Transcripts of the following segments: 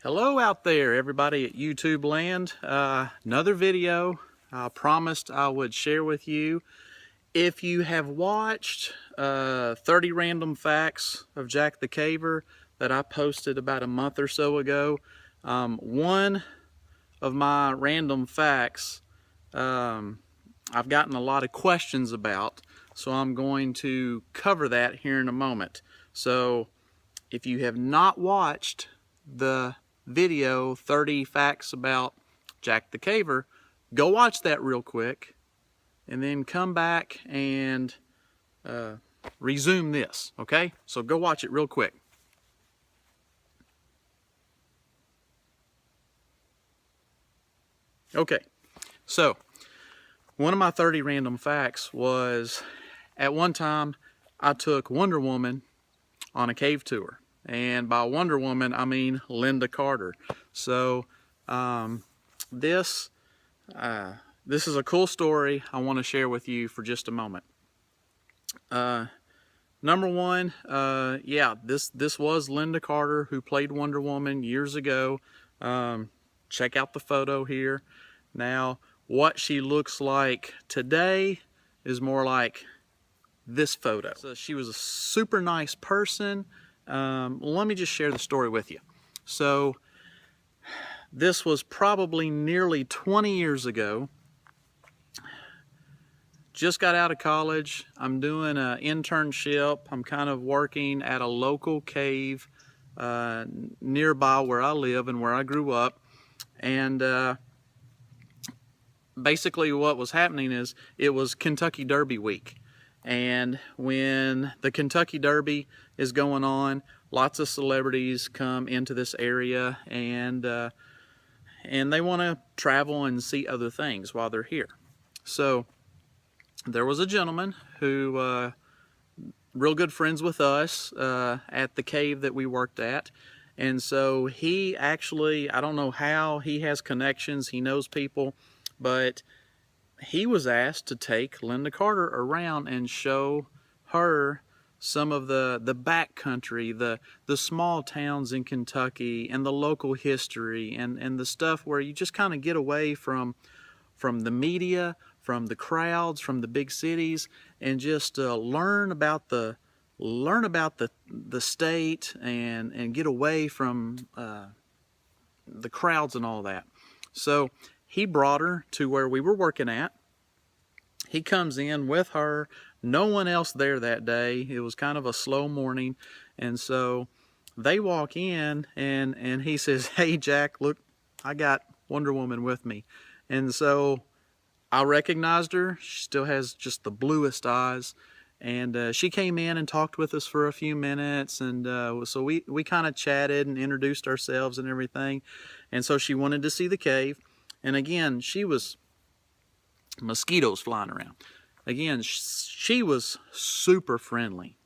Hello out there, everybody at YouTube land. Another video I promised I would share with you. If you have watched 30 random facts of Jack the Caver that I posted about a month or so ago, one of my random facts I've gotten a lot of questions about, so I'm going to cover that here in a moment. So if you have not watched the video 30 facts about Jack the Caver, go watch that real quick and then come back and resume this, okay? So go watch it real quick. Okay, so one of my 30 random facts was, at one time I took Wonder Woman on a cave tour. And by Wonder Woman, I mean Lynda Carter. So this is a cool story I want to share with you for just a moment. Number one, yeah, this was Lynda Carter, who played Wonder Woman years ago. Check out the photo here. Now, what she looks like today is more like this photo. So she was a super nice person. Let me just share the story with you. So this was probably nearly 20 years ago. Just got out of college. I'm doing an internship. I'm kind of working at a local cave nearby where I live and where I grew up. And basically what was happening is it was Kentucky Derby week. And when the Kentucky Derby is going on, lots of celebrities come into this area, and they want to travel and see other things while they're here. So there was a gentleman who real good friends with us at the cave that we worked at. And so he actually, I don't know how, he has connections, he knows people, but he was asked to take Lynda Carter around and show her some of the back country, the small towns in Kentucky, and the local history, and the stuff where you just kind of get away from the media, from the crowds, from the big cities, and just learn about the state and get away from the crowds and all that. So he brought her to where we were working at. He comes in with her, no one else there that day. It was kind of a slow morning. And so they walk in and he says, "Hey Jack, look, I got Wonder Woman with me." And so I recognized her. She still has just the bluest eyes. And she came in and talked with us for a few minutes. And so we kind of chatted and introduced ourselves and everything. And so she wanted to see the cave. And again, she was mosquitoes flying around. Again, she was super friendly.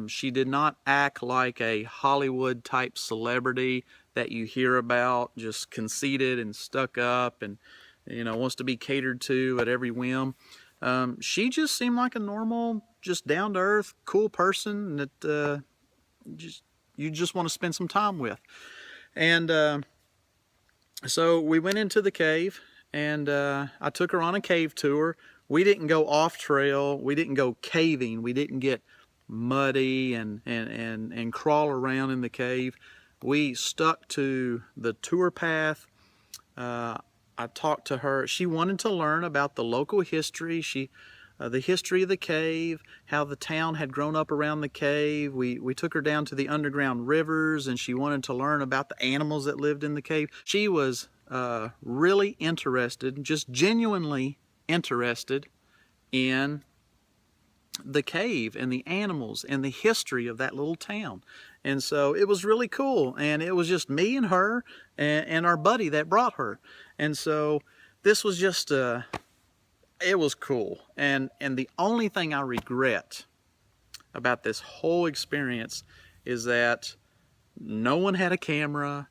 She did not act like a Hollywood type celebrity that you hear about, just conceited and stuck up and, you know, wants to be catered to at every whim. She just seemed like a normal, just down to earth, cool person that you just want to spend some time with. And so we went into the cave, and I took her on a cave tour. We didn't go off trail. We didn't go caving. We didn't get muddy and crawl around in the cave. We stuck to the tour path. I talked to her. She wanted to learn about the local history. The history of the cave, how the town had grown up around the cave. We took her down to the underground rivers, and she wanted to learn about the animals that lived in the cave. She was really interested, just genuinely interested in the cave and the animals and the history of that little town. And so it was really cool. And it was just me and her and our buddy that brought her. And so this was just it was cool. And the only thing I regret about this whole experience is that no one had a camera.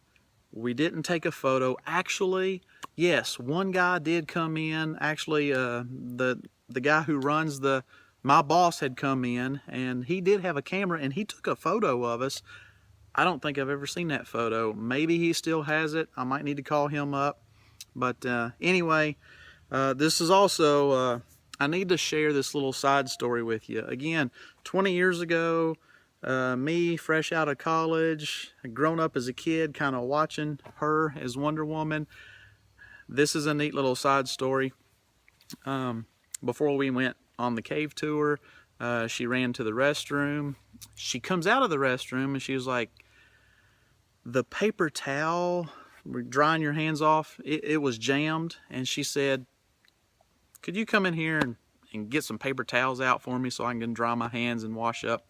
We didn't take a photo. Actually, yes, one guy did come in. Actually, the guy who runs my boss had come in, and he did have a camera, and he took a photo of us. I don't think I've ever seen that photo. Maybe he still has it. I might need to call him up. But anyway, this is also, I need to share this little side story with you. Again, 20 years ago, me fresh out of college, grown up as a kid, kind of watching her as Wonder Woman. This is a neat little side story. Before we went on the cave tour, she ran to the restroom. She comes out of the restroom and she was like, the paper towel, drying your hands off, it was jammed. And she said, could you come in here and get some paper towels out for me so I can dry my hands and wash up?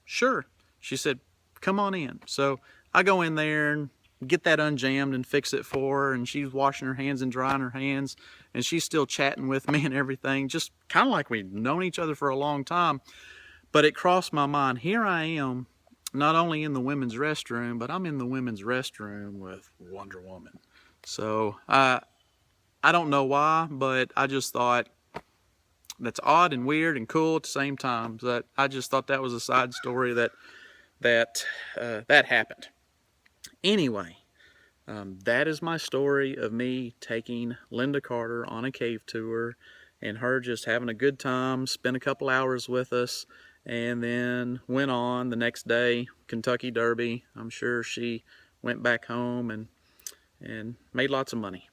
Sure. She said, come on in. So I go in there and get that unjammed and fix it for her, and she's washing her hands and drying her hands, and she's still chatting with me and everything, just kind of like we've known each other for a long time. But it crossed my mind, here I am, not only in the women's restroom, but I'm in the women's restroom with Wonder Woman. So I don't know why, but I just thought that's odd and weird and cool at the same time. That I just thought that was a side story that happened. Anyway, that is my story of me taking Lynda Carter on a cave tour and her just having a good time, spent a couple hours with us, and then went on the next day, Kentucky Derby. I'm sure she went back home and made lots of money.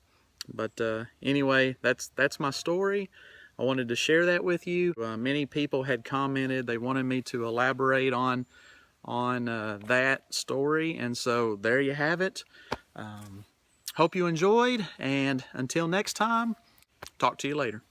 But anyway, that's my story. I wanted to share that with you. Many people had commented they wanted me to elaborate on that story, and so there you have it. Hope you enjoyed, and until next time, talk to you later.